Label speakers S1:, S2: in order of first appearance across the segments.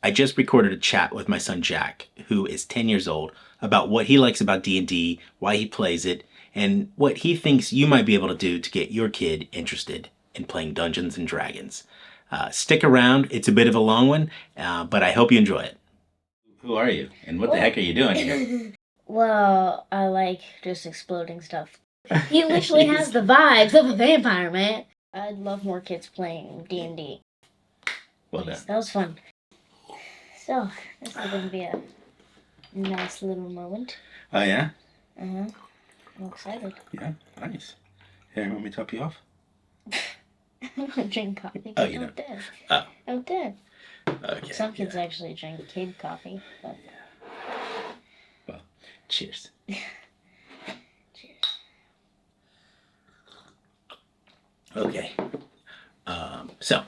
S1: I just recorded a chat with my son Jack, who is 10 years old, about what he likes about D&D, why he plays it, and what he thinks you might be able to do to get your kid interested in playing Dungeons and Dragons. Stick around, it's a bit of a long one, but I hope you enjoy it. Who are you, and what the heck are you doing here?
S2: Well, I like just exploding stuff. He literally has the vibes of a vampire, man. I'd love more kids playing D&D.
S1: Well done.
S2: That was fun. So, this is going to be a nice little moment.
S1: Oh, yeah?
S2: I'm excited.
S1: Yeah, nice. Here, want me to top you off?
S2: I don't drink coffee.
S1: Oh, you don't?
S2: Dead.
S1: Oh.
S2: I'm dead.
S1: Okay.
S2: Some kids actually drink kid coffee, but...
S1: Well, cheers.
S2: Cheers.
S1: Okay. So,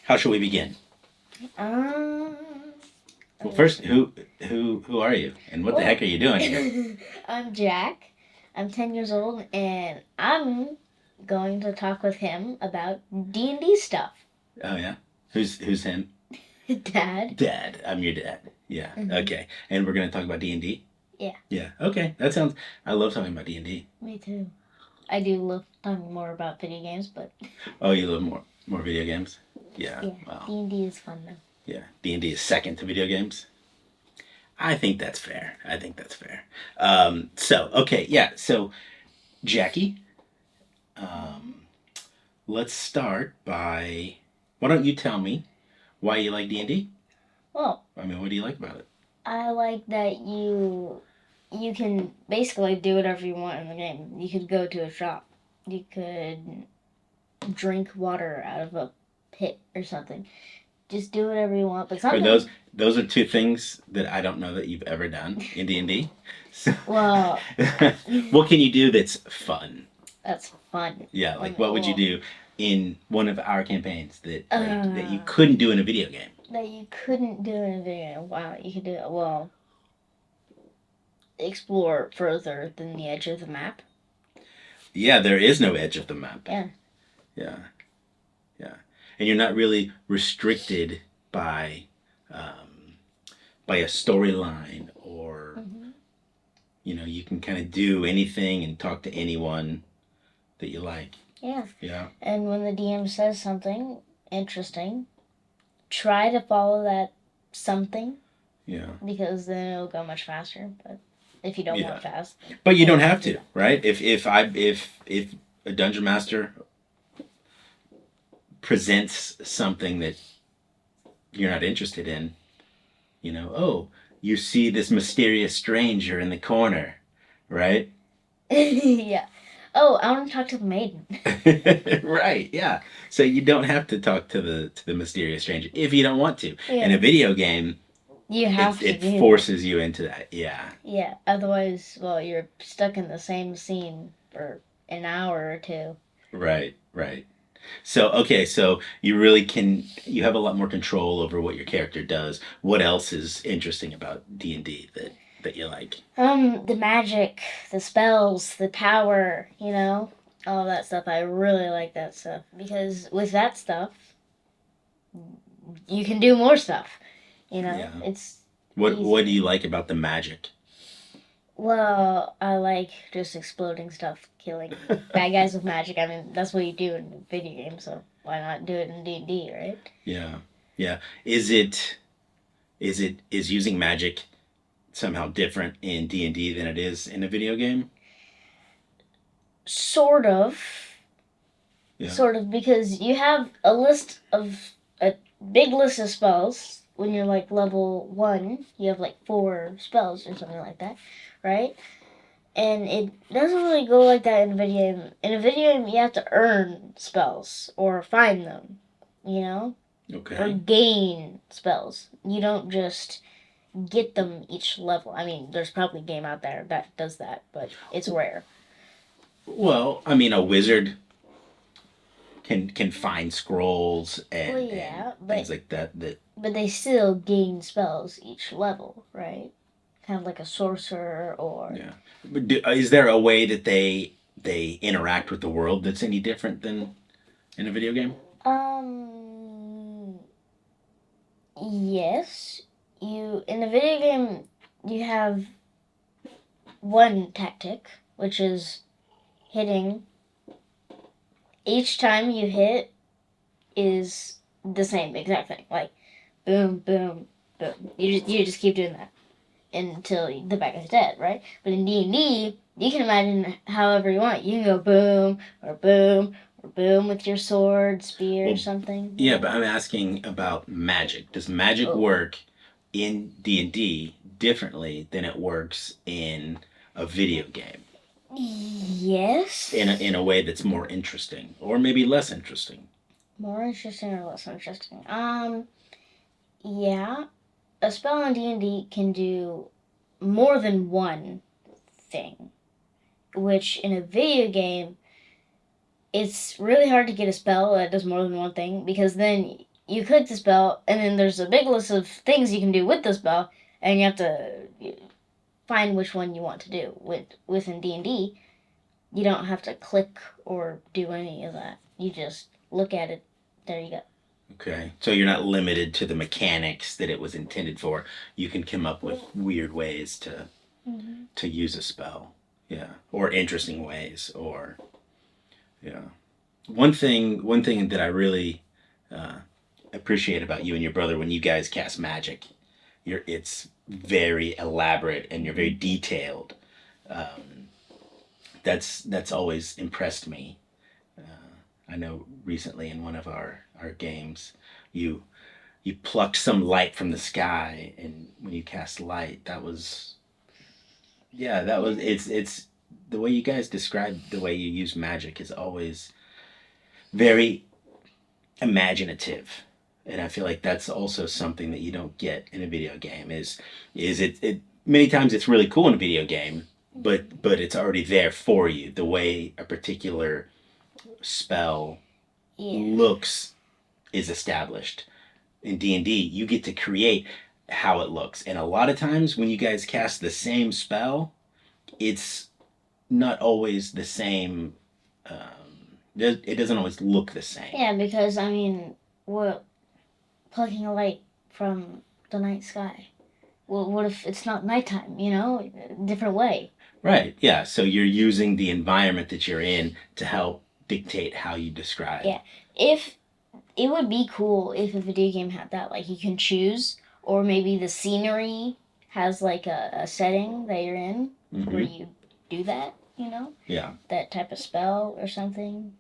S1: how shall we begin? Well, first, who are you, and what the heck are you doing here?
S2: I'm Jack. I'm 10 years old, and I'm going to talk with him about D&D stuff.
S1: Oh yeah, who's him?
S2: Dad.
S1: Dad, I'm your dad. Yeah. Mm-hmm. Okay, and we're gonna talk about D&D.
S2: Yeah.
S1: Yeah. Okay, that sounds. I love talking about D&D.
S2: Me too. I do love talking more about video games, but.
S1: Oh, you love more video games? Yeah.
S2: Yeah. Wow. D&D is fun though.
S1: Yeah, D&D is second to video games. I think that's fair. So, okay, yeah. So, Jackie, let's start by. Why don't you tell me why you like D&D?
S2: Well,
S1: I mean, what do you like about it?
S2: I like that you can basically do whatever you want in the game. You could go to a shop. You could drink water out of a pit or something. Just do whatever you want. But sometimes
S1: those are two things that I don't know that you've ever done in D&D. So,
S2: well,
S1: what can you do that's fun?
S2: That's fun.
S1: Yeah, like what would you do in one of our campaigns that you couldn't do in a video game?
S2: That you couldn't do in a video game. Wow, you could do it. Well, explore further than the edge of the map.
S1: Yeah, there is no edge of the map.
S2: Yeah.
S1: Yeah. Yeah. And you're not really restricted by a storyline or you can kind of do anything and talk to anyone that you like.
S2: Yeah.
S1: Yeah.
S2: And when the DM says something interesting, try to follow that something.
S1: Yeah.
S2: Because then it'll go much faster. But if you don't want fast.
S1: But you don't have to, right? If a dungeon master presents something that you're not interested in, oh, you see this mysterious stranger in the corner, right?
S2: Yeah. Oh, I want to talk to the maiden.
S1: Right, yeah. So you don't have to talk to the mysterious stranger if you don't want to.
S2: Yeah.
S1: In a video game,
S2: you have
S1: it forces you into that. Yeah.
S2: Yeah. Otherwise, well, you're stuck in the same scene for an hour or two.
S1: Right. So, okay, so you have a lot more control over what your character does. What else is interesting about D&D that you like?
S2: The magic, the spells, the power, all that stuff. I really like that stuff because with that stuff, you can do more stuff.
S1: Yeah.
S2: It's
S1: what do you like about the magic?
S2: Well, I like just exploding stuff, killing bad guys with magic. I mean, that's what you do in video games, so why not do it in D&D, right?
S1: Yeah. Is using magic somehow different in D&D than it is in a video game?
S2: Sort of.
S1: Yeah.
S2: Sort of, because you have a big list of spells. When you're like level 1, you have like 4 spells or something like that, right? And it doesn't really go like that in a video game. In a video game, you have to earn spells or find them,
S1: Okay.
S2: Or gain spells. You don't just get them each level. I mean, there's probably a game out there that does that, but it's rare.
S1: Well, I mean, a wizard can find scrolls and things like that.
S2: But they still gain spells each level, right? Kind of like a sorcerer or.
S1: Yeah. But is there a way that they interact with the world that's any different than in a video game?
S2: Yes, you in the video game you have one tactic, which is hitting. Each time you hit is the same exact thing, like boom, boom, boom. You just keep doing that until the bad guy's dead, right? But in D&D, you can imagine however you want. You can go boom or boom or boom with your sword, spear,
S1: Well,
S2: something.
S1: Yeah, but I'm asking about magic. Does magic
S2: Oh.
S1: work in D&D differently than it works in a video game?
S2: Yes.
S1: In a way that's more interesting or maybe less interesting?
S2: More interesting or less interesting? Yeah. A spell in D&D can do more than one thing, which in a video game, it's really hard to get a spell that does more than one thing because then you click the spell and then there's a big list of things you can do with the spell and you have to find which one you want to do. Within D&D, you don't have to click or do any of that. You just look at it. There you go.
S1: Okay. So you're not limited to the mechanics that it was intended for. You can come up with weird ways to use a spell. Yeah. Or interesting ways or yeah. One thing that I really appreciate about you and your brother when you guys cast magic, it's very elaborate and you're very detailed. Um, that's always impressed me. I know recently in one of our games, you you plucked some light from the sky, and when you cast light, that was yeah, that was it's the way you guys describe the way you use magic is always very imaginative, and I feel like that's also something that you don't get in a video game. Is it many times it's really cool in a video game, but it's already there for you. The way a particular spell looks is established. In D&D, you get to create how it looks, and a lot of times when you guys cast the same spell, it's not always the same. It doesn't always look the same.
S2: Yeah, because I mean, we're plucking a light from the night sky. Well, what if it's not nighttime? Different way.
S1: Right. Yeah. So you're using the environment that you're in to help dictate how you describe.
S2: Yeah. If it would be cool if a video game had that, like you can choose, or maybe the scenery has like a setting that you're in where you do that.
S1: Yeah.
S2: That type of spell or something.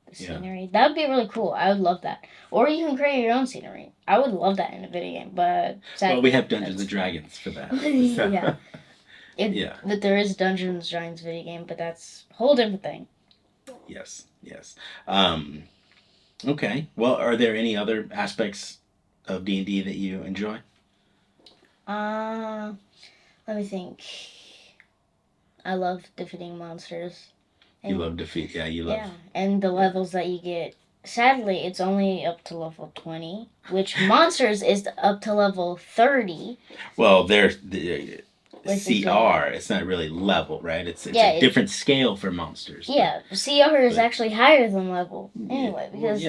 S2: The scenery. That would be really cool. I would love that. Or you can create your own scenery. I would love that in a video game, but sadly,
S1: well, we have Dungeons and Dragons for that.
S2: Yeah.
S1: Yeah.
S2: But there is Dungeons and Dragons video game, but that's a whole different thing.
S1: Yes. Yes. Okay. Well, are there any other aspects of D&D that you enjoy?
S2: Let me think. I love defeating monsters.
S1: You love defeat. Yeah, you love.
S2: Yeah, and the levels that you get. Sadly, it's only up to level 20, which monsters is up to level 30.
S1: Well, there's the CR. It's not really level, right? It's a different scale for monsters.
S2: Yeah, CR is actually higher than level anyway, because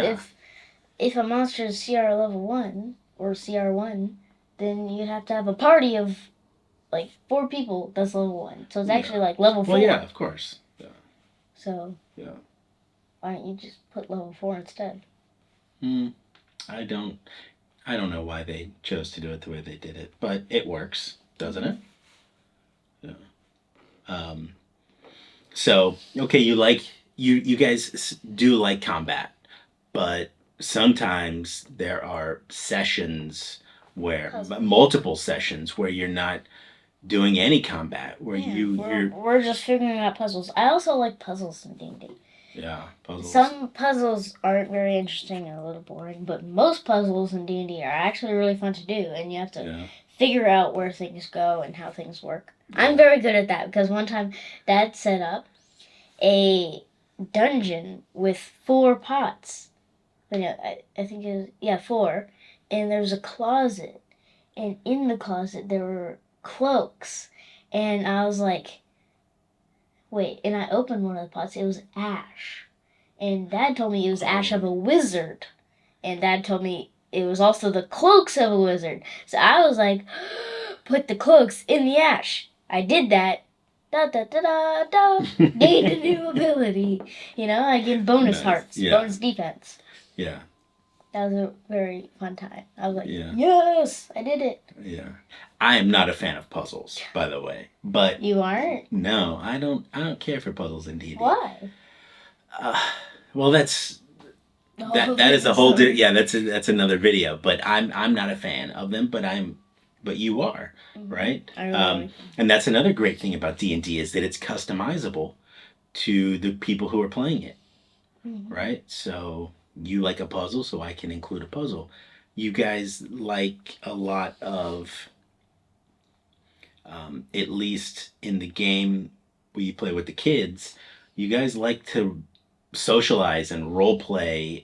S2: if a monster is CR level 1 or CR1, then you'd have to have a party of like 4 people that's level 1. So it's actually like level 4.
S1: Well, yeah, of course. Yeah.
S2: So why don't you just put level 4 instead?
S1: I don't know why they chose to do it the way they did it, but it works, doesn't it? Yeah. So okay, you guys do like combat, but sometimes there are sessions where multiple sessions where you're not doing any combat, where
S2: we're just figuring out puzzles. I also like puzzles in D&D.
S1: Yeah, puzzles.
S2: Some puzzles aren't very interesting and a little boring, but most puzzles in D&D are actually really fun to do, and you have to figure out where things go and how things work. Yeah. I'm very good at that because one time Dad set up a dungeon with 4 pots. I think it was 4, and there was a closet, and in the closet there were cloaks, and I was like, wait, and I opened one of the pots. It was ash. And Dad told me it was ash of a wizard. And Dad told me it was also the cloaks of a wizard. So I was like, put the cloaks in the ash. I did that. Da da da da da. Gained a new ability. You know, I get bonus
S1: Nice.
S2: hearts,
S1: Yeah.
S2: bonus defense.
S1: Yeah.
S2: That was a very fun time. I was like,
S1: Yeah.
S2: yes, I did it.
S1: Yeah. I am not a fan of puzzles, by the way. But
S2: You aren't?
S1: no, I don't care for puzzles in D&D.
S2: Why?
S1: Well, that is a whole that's another video, but I'm not a fan of them, but you are, right?
S2: I really
S1: And that's another great thing about D&D is that it's customizable to the people who are playing it. Right? So you like a puzzle, so I can include a puzzle. You guys like a lot of, at least in the game where you play with the kids, you guys like to socialize and role play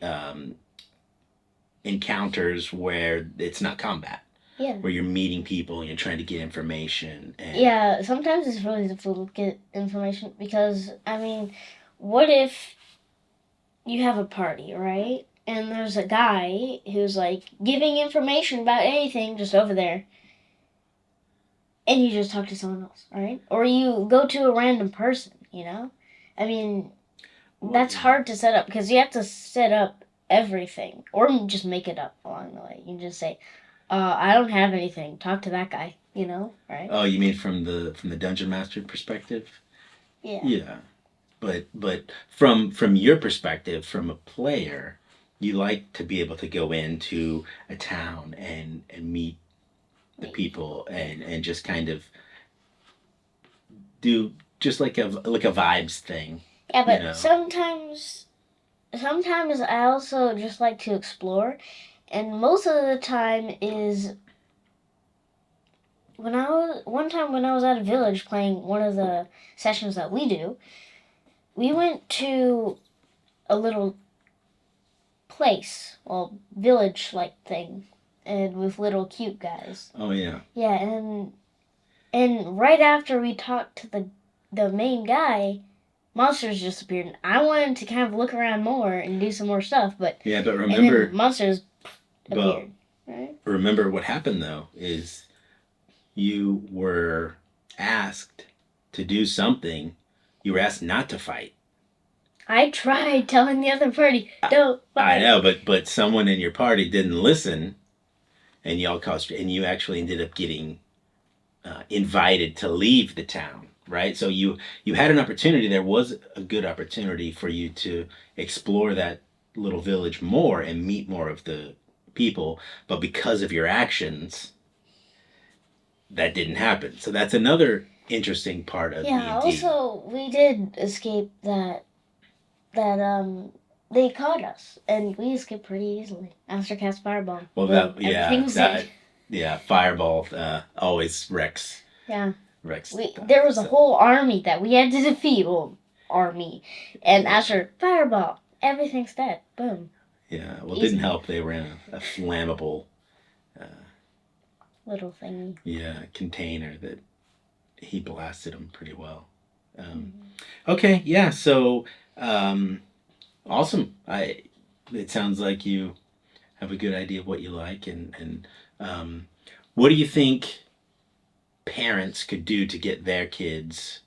S1: encounters where it's not combat.
S2: Yeah.
S1: Where you're meeting people and you're trying to get information. And
S2: yeah, sometimes it's really difficult to get information because, I mean, what if you have a party, right? And there's a guy who's like giving information about anything just over there. And you just talk to someone else, right? Or you go to a random person, you know? I mean, that's hard to set up because you have to set up everything. Or just make it up along the way. You can just say, I don't have anything. Talk to that guy, you know? Right?
S1: Oh, you mean from the dungeon master perspective?
S2: Yeah.
S1: Yeah. But from your perspective, from a player, you like to be able to go into a town and meet the people and just kind of do just like a vibes thing.
S2: Yeah, but
S1: you know?
S2: sometimes I also just like to explore, and most of the time is when I was at a village playing one of the sessions that we do. We went to a little place, well, village like thing, and with little cute guys.
S1: Oh yeah.
S2: Yeah, and right after we talked to the main guy, monsters just appeared. And I wanted to kind of look around more and do some more stuff, but
S1: yeah, but
S2: and
S1: remember,
S2: then monsters appeared. Right?
S1: Remember what happened though is you were asked to do something. You were asked not to fight.
S2: I tried telling the other party, don't fight.
S1: I know, but someone in your party didn't listen, and y'all caused, and you actually ended up getting invited to leave the town, right? So you had an opportunity. There was a good opportunity for you to explore that little village more and meet more of the people, but because of your actions, that didn't happen. So that's another interesting part of
S2: Yeah.
S1: D&D.
S2: Also, we did escape that they caught us, and we escaped pretty easily after cast fireball.
S1: Well, fireball always wrecks.
S2: Yeah.
S1: Wrecks.
S2: There was a whole army that we had to defeat. Well, army, and after fireball, everything's dead. Boom.
S1: Yeah. Well, it didn't help. They were in a flammable
S2: little thingy.
S1: Yeah, container that he blasted them pretty well. Okay. Yeah. So. Awesome. It sounds like you have a good idea of what you like, and what do you think parents could do to get their kids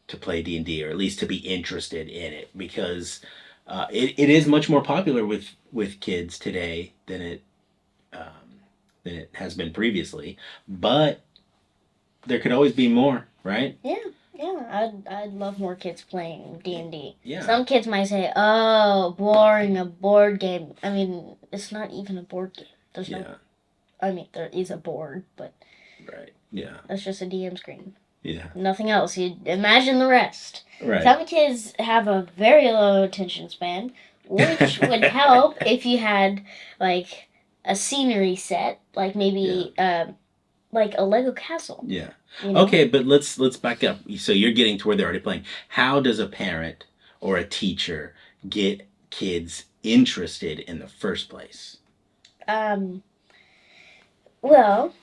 S1: to play D&D, or at least to be interested in it? Because it is much more popular with kids today than it has been previously, but there could always be more, right?
S2: Yeah. Yeah, I'd love more kids playing D&D.
S1: Yeah.
S2: Some kids might say, "Oh, boring, a board game." I mean, it's not even a board game. There's no. I mean, there is a board, but.
S1: Right. Yeah.
S2: That's just a DM screen.
S1: Yeah.
S2: Nothing else. You imagine the rest.
S1: Right.
S2: Some kids have a very low attention span, which would help if you had like a scenery set, like maybe like a Lego castle.
S1: Yeah.
S2: You know?
S1: Okay, but let's back up. So you're getting to where they're already playing. How does a parent or a teacher get kids interested in the first place?
S2: Well,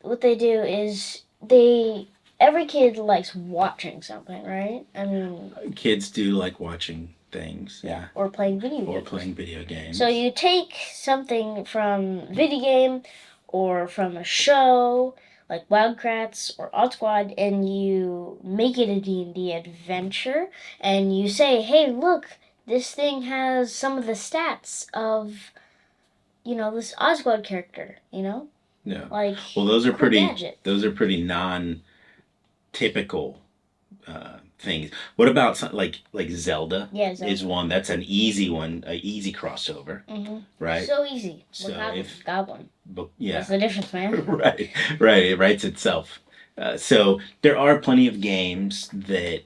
S2: what they do is every kid likes watching something, right? I mean,
S1: kids do like watching things. Yeah.
S2: Or playing video games.
S1: Or playing video games.
S2: So you take something from video game or from a show like Wildcrats or Odd Squad, and you make it a D&D adventure, and you say, hey, look, this thing has some of the stats of, this Odd Squad character,
S1: Yeah.
S2: Like,
S1: well, those are
S2: cool
S1: pretty.
S2: gadget.
S1: Those are pretty non-typical things. What about like Zelda?
S2: Yeah, Zelda.
S1: Is one that's an easy one, an easy crossover, right?
S2: So easy.
S1: So
S2: Goblin.
S1: Yeah.
S2: That's the difference, man.
S1: Right. It writes itself. So there are plenty of games that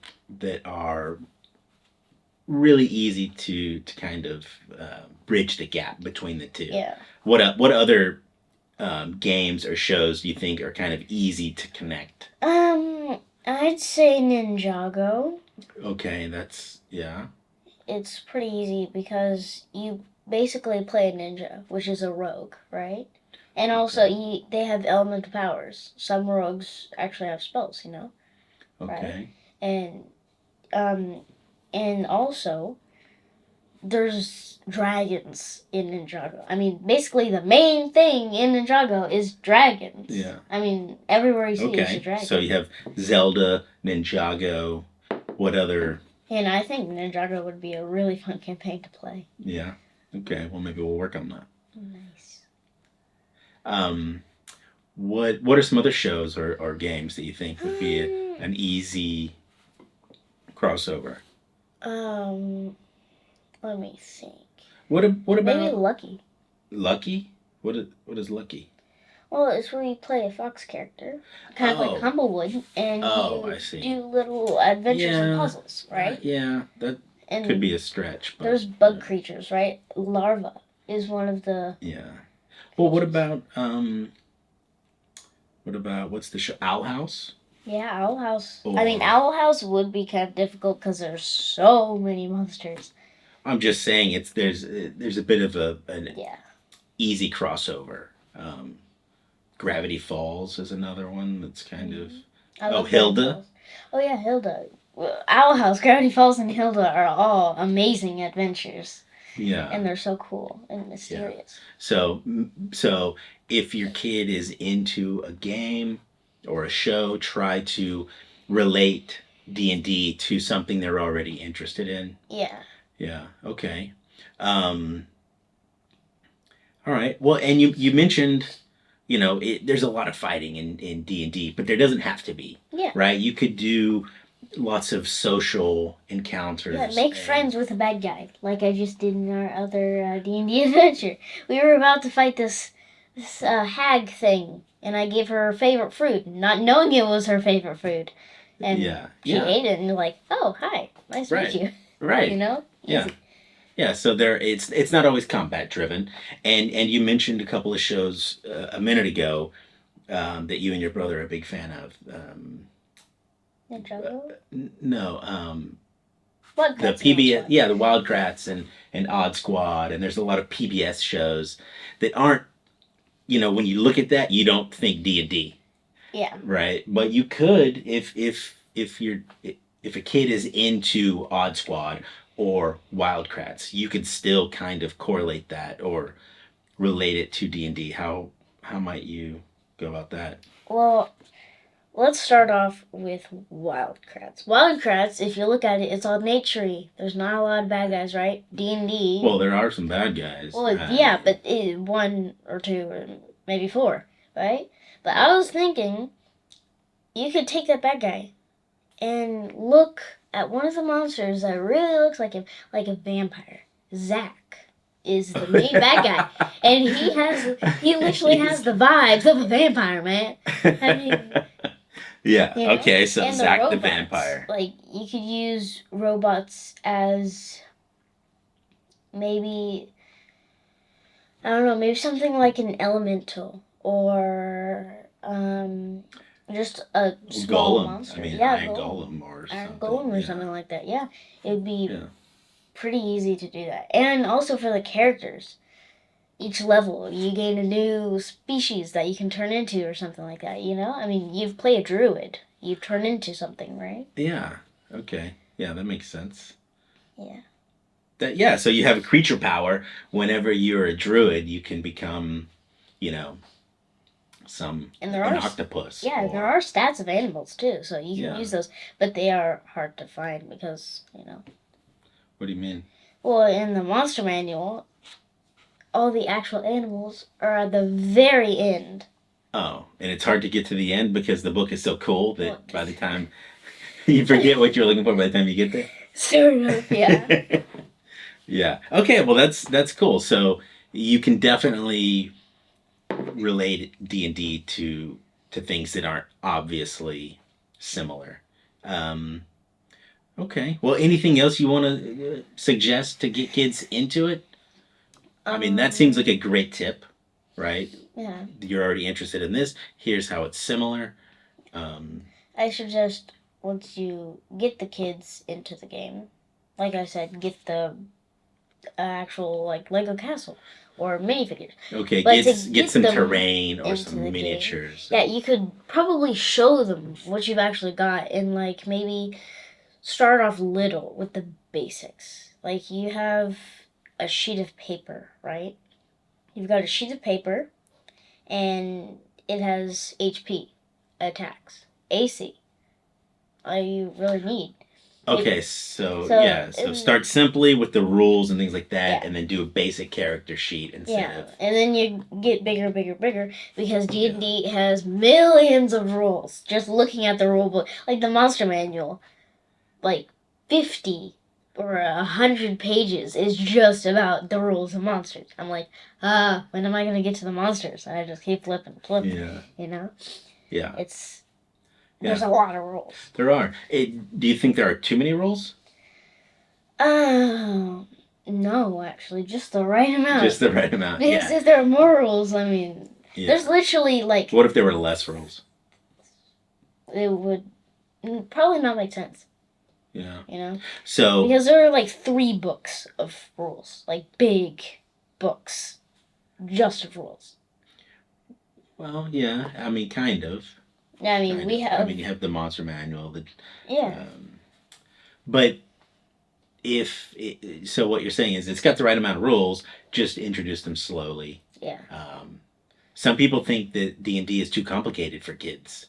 S1: are really easy to kind of bridge the gap between the two.
S2: Yeah.
S1: What other games or shows do you think are kind of easy to connect?
S2: I'd say Ninjago.
S1: Okay, that's yeah.
S2: It's pretty easy because you basically play a ninja, which is a rogue, right? And also, they have elemental powers. Some rogues actually have spells,
S1: Okay.
S2: Right? And also, there's dragons in Ninjago. I mean, basically the main thing in Ninjago is dragons.
S1: Yeah.
S2: I mean, everywhere you see is a dragon.
S1: So you have Zelda, Ninjago. What other?
S2: And I think Ninjago would be a really fun campaign to play.
S1: Yeah. Okay. Well, maybe we'll work on that.
S2: Nice.
S1: What are some other shows or games that you think would be an easy crossover?
S2: Let me think.
S1: What about
S2: maybe Lucky?
S1: Lucky? What is Lucky?
S2: Well, it's where you play a fox character, kind of like Humblewood, and
S1: I see.
S2: do little adventures and puzzles, right?
S1: Yeah, that could be a stretch. But,
S2: there's bug creatures, right? Larva is one of the.
S1: Yeah. Well, what about what's the show? Owl House?
S2: Yeah, Owl House. I mean, Owl House would be kind of difficult because there's so many monsters.
S1: I'm just saying there's a bit of an
S2: yeah.
S1: easy crossover. Gravity Falls is another one that's kind of. Hilda.
S2: Oh yeah, Hilda. Owl House, Gravity Falls, and Hilda are all amazing adventures.
S1: Yeah.
S2: And they're so cool and mysterious.
S1: Yeah. So if your kid is into a game or a show, try to relate D&D to something they're already interested in.
S2: Yeah.
S1: Yeah. Okay. All right. Well, and you mentioned, there's a lot of fighting in D&D, but there doesn't have to be.
S2: Yeah.
S1: Right? You could do lots of social encounters.
S2: Yeah, make friends with a bad guy, like I just did in our other D&D adventure. We were about to fight this hag thing, and I gave her her favorite fruit, not knowing it was her favorite fruit. And she ate it, and like, oh, hi, nice to meet you.
S1: Right.
S2: Easy.
S1: Yeah, so it's not always combat driven, and you mentioned a couple of shows a minute ago that you and your brother are a big fan of.
S2: Ninjago?
S1: No,
S2: Wildcrats
S1: the PBS, the Wildcrats and Odd Squad, and there's a lot of PBS shows that aren't, when you look at that, you don't think D&D.
S2: Yeah.
S1: Right, but you could if a kid is into Odd Squad or Wildcrats, you could still kind of correlate that or relate it to D&D. How might you go about that?
S2: Well, let's start off with Wildcrats. Wildcrats, if you look at it, it's all nature-y. There's not a lot of bad guys, right? D&D.
S1: Well, there are some bad guys.
S2: Well, yeah, but one or two or maybe four, right? But I was thinking you could take that bad guy and look at one of the monsters that really looks like him, like a vampire. Zack is the main bad guy, and he literally has the vibes of a vampire, man. I mean,
S1: yeah. Okay. So and Zack the vampire.
S2: Like you could use robots as maybe I don't know, maybe something like an elemental or just a small
S1: golem.
S2: monster.
S1: I mean, Iron Golem or something.
S2: Iron Golem or something like that. Yeah, it would be pretty easy to do that. And also for the characters, each level you gain a new species that you can turn into or something like that. I mean, you've played a druid. You turn into something, right?
S1: Yeah. Okay. Yeah, that makes sense.
S2: Yeah.
S1: So you have a creature power. Whenever you're a druid, you can become, you know,
S2: And
S1: an octopus.
S2: yeah, there
S1: Or
S2: are stats of animals too, so you can
S1: yeah.
S2: use those, but they are hard to find because
S1: What do you mean?
S2: well, in the monster manual, all the actual animals are at the very end.
S1: Oh, and it's hard to get to the end because the book is so cool that
S2: Well,
S1: by the time you forget what you're looking for by the time you get there.
S2: sort of, yeah.
S1: Yeah. Okay. Well, that's cool. So you can definitely relate D&D to things that aren't obviously similar. Um, okay. Well, anything else you want to suggest to get kids into it? I mean, that seems like a great tip, right?
S2: Yeah.
S1: You're already interested in this. Here's how it's similar.
S2: I suggest once you get the kids into the game, like I said, get the actual like Lego castle or minifigures.
S1: Okay,
S2: But to
S1: get
S2: get
S1: some
S2: them
S1: terrain or
S2: into
S1: some
S2: the game,
S1: miniatures.
S2: yeah, you could probably show them what you've actually got and like maybe start off little with the basics. Like you have a sheet of paper, right? You've got a sheet of paper and it has HP, attacks, AC. All you really need.
S1: Okay, so
S2: So,
S1: yeah, so start simply with the rules and things like that,
S2: Yeah.
S1: and then do a basic character sheet instead
S2: Yeah,
S1: of.
S2: and then you get bigger, bigger, bigger because D&D has millions of rules. Just looking at the rule book, like the monster manual, like 50 or 100 pages is just about the rules of monsters. I'm like, when am I gonna get to the monsters? And I just keep flipping,
S1: Yeah.
S2: you know?
S1: Yeah.
S2: There's a lot of rules.
S1: There are. Do you think there are too many rules?
S2: No, actually, just the right amount.
S1: Just the right amount.
S2: Because
S1: Yeah.
S2: if there are more rules, I mean, there's literally like.
S1: What if there were less rules?
S2: It would probably not make sense.
S1: Yeah. So.
S2: Because there are like 3 books of rules, like big books, just of rules.
S1: Well, yeah. I mean, kind of.
S2: I mean, we have.
S1: I mean, you have the monster manual.
S2: Yeah.
S1: But so what you're saying is it's got the right amount of rules, just introduce them slowly.
S2: Yeah.
S1: Some people think that D&D is too complicated for kids.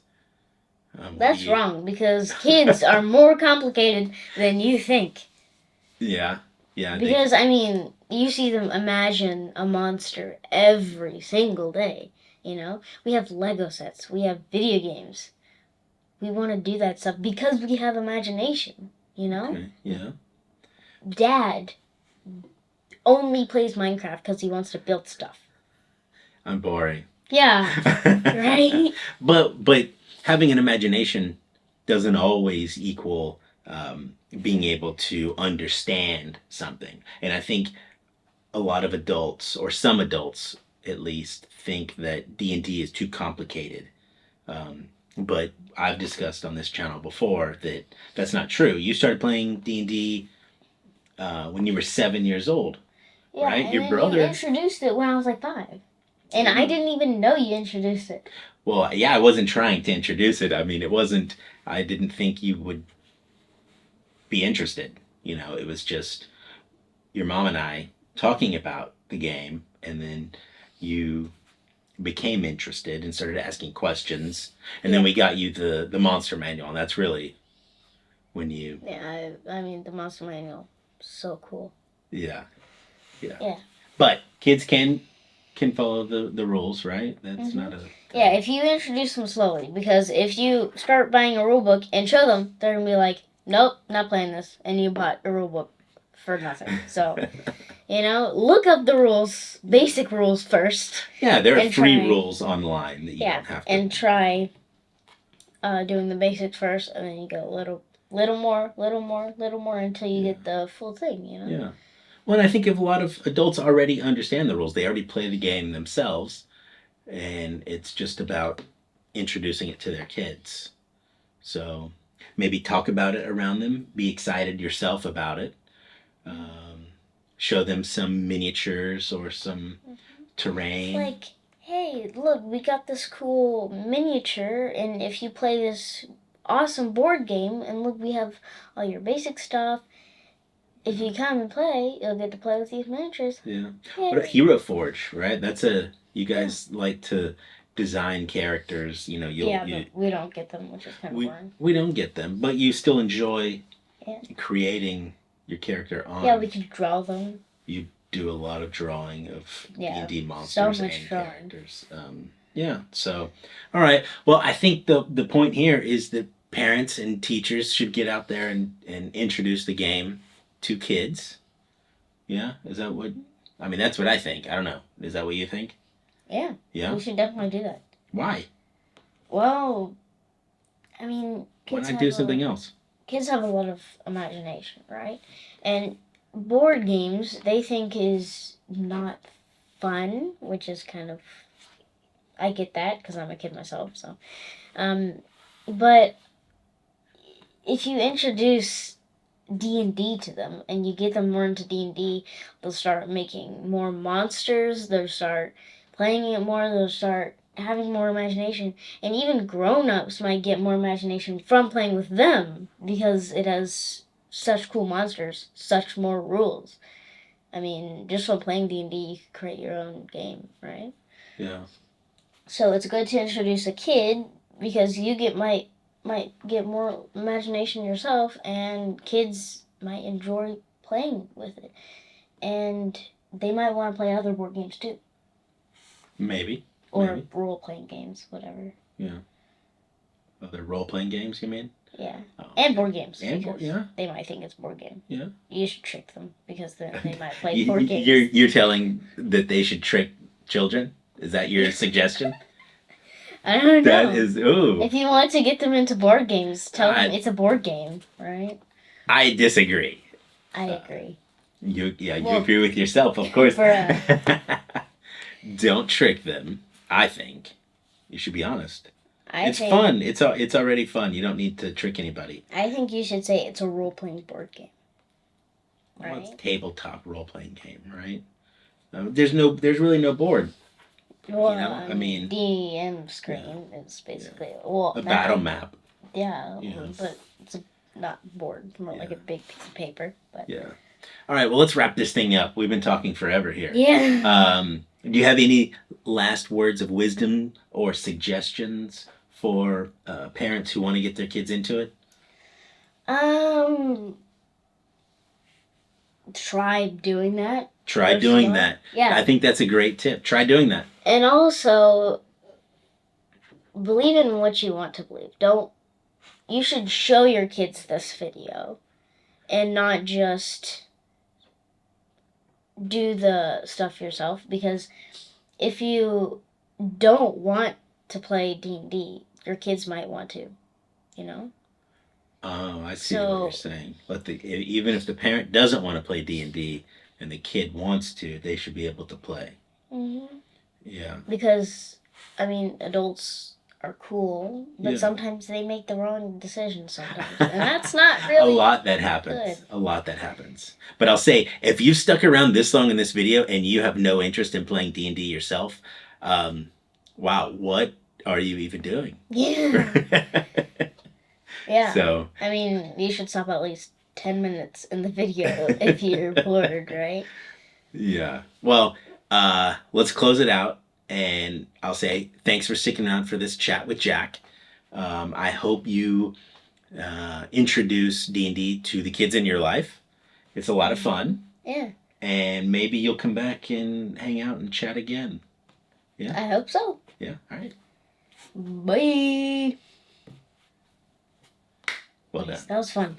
S2: That's wrong because kids are more complicated than you think.
S1: Yeah.
S2: Because I mean, you see them imagine a monster every single day. We have Lego sets, we have video games. We want to do that stuff because we have imagination.
S1: Okay. Yeah.
S2: Dad only plays Minecraft because he wants to build stuff.
S1: I'm boring.
S2: Yeah, right?
S1: But having an imagination doesn't always equal being able to understand something. And I think a lot of adults, or some adults at least, think that D&D is too complicated. But I've discussed on this channel before that that's not true. You started playing D&D when you were 7 years old, right?
S2: And
S1: Your brother
S2: you introduced it when I was like 5. And I didn't even know you introduced it.
S1: Well, yeah, I wasn't trying to introduce it. I mean, I didn't think you would be interested. It was just your mom and I talking about the game, and then you became interested and started asking questions, and then we got you the monster manual, and that's really when you.
S2: Yeah, I mean, the monster manual, so cool.
S1: Yeah.
S2: Yeah.
S1: But kids can follow the rules, right? That's not a.
S2: Yeah, if you introduce them slowly, because if you start buying a rule book and show them, they're gonna be like, nope, not playing this, and you bought a rule book for nothing. So, look up the rules, basic rules first.
S1: Yeah, there are free rules online that you don't have to.
S2: And try doing the basics first, and then you go little more until you get the full thing.
S1: Yeah. Well, I think if a lot of adults already understand the rules, they already play the game themselves, and it's just about introducing it to their kids. So maybe talk about it around them, be excited yourself about it, show them some miniatures or some terrain.
S2: Like, hey, look, we got this cool miniature, and if you play this awesome board game, and look, we have all your basic stuff, if you come and play, you'll get to play with these miniatures.
S1: Yeah.
S2: Yay.
S1: What a Hero Forge, right? You guys like to design characters, you know,
S2: But we don't get them, which is kind of boring.
S1: we don't get them, but you still enjoy
S2: Yeah.
S1: creating your character on.
S2: Yeah, we can draw them.
S1: You do a lot of drawing of D&D
S2: So
S1: monsters
S2: much
S1: and
S2: drawing.
S1: characters. So, all right. Well, I think the point here is that parents and teachers should get out there and introduce the game to kids. Yeah? Is that what... I mean, that's what I think. I don't know. Is that what you think?
S2: Yeah.
S1: Yeah?
S2: We should definitely do that.
S1: Why?
S2: Well, I mean...
S1: Why not do something else?
S2: Kids have a lot of imagination, right? And board games, they think is not fun, which is kind of... I get that, because I'm a kid myself, so... but if you introduce D&D to them and you get them more into D&D, they'll start making more monsters, they'll start playing it more, they'll start having more imagination, and even grown-ups might get more imagination from playing with them because it has such cool monsters, such more rules. I mean, just from playing D&D, you can create your own game, right?
S1: Yeah.
S2: So it's good to introduce a kid because you might get more imagination yourself, and kids might enjoy playing with it, and they might want to play other board games too.
S1: Maybe.
S2: Or role-playing games, whatever.
S1: Yeah. Other role-playing games, you mean?
S2: Yeah.
S1: Oh,
S2: and board games.
S1: And yeah.
S2: They might think it's board game.
S1: Yeah.
S2: You should trick them because then they might play board games.
S1: You're telling that they should trick children? Is that your suggestion?
S2: I don't know.
S1: That is, ooh.
S2: If you want to get them into board games, tell them it's a board game, right?
S1: I disagree.
S2: I agree.
S1: You agree with yourself, of course. Don't trick them, I think. You should be honest. It's fun. It's already fun. You don't need to trick anybody.
S2: I think you should say it's a role-playing board game.
S1: Right? Well, it's a tabletop role-playing game, right? There's really no board.
S2: Well,
S1: you know, I mean,
S2: DM screen is basically
S1: a battle map.
S2: Yeah, but it's not board, more like a big piece of paper. But
S1: yeah. All right. Well, let's wrap this thing up. We've been talking forever here.
S2: Yeah.
S1: Do you have any last words of wisdom or suggestions for parents who want to get their kids into it?
S2: Try doing that.
S1: Try doing that.
S2: Yeah.
S1: I think that's a great tip. Try doing that.
S2: And also, believe in what you want to believe. You should show your kids this video and not just do the stuff yourself, because if you don't want to play D&D, your kids might want to, you know?
S1: Oh, I see what you're saying. But even if the parent doesn't want to play D&D and the kid wants to, they should be able to play.
S2: Mm-hmm.
S1: Yeah.
S2: Because, I mean, adults are cool, but sometimes they make the wrong decisions sometimes. And that's not really
S1: a lot that happens.
S2: Good.
S1: A lot that happens. But I'll say, if you've stuck around this long in this video and you have no interest in playing D&D yourself, wow, what are you even doing?
S2: Yeah. Yeah.
S1: So,
S2: I mean, you should stop at least 10 minutes in the video if you're bored, right?
S1: Yeah. Well, let's close it out. And I'll say thanks for sticking around for this chat with Jack. I hope you introduce D&D to the kids in your life. It's a lot of fun.
S2: Yeah.
S1: And maybe you'll come back and hang out and chat again. Yeah?
S2: I hope so.
S1: Yeah. All right.
S2: Bye.
S1: Well done.
S2: That was fun.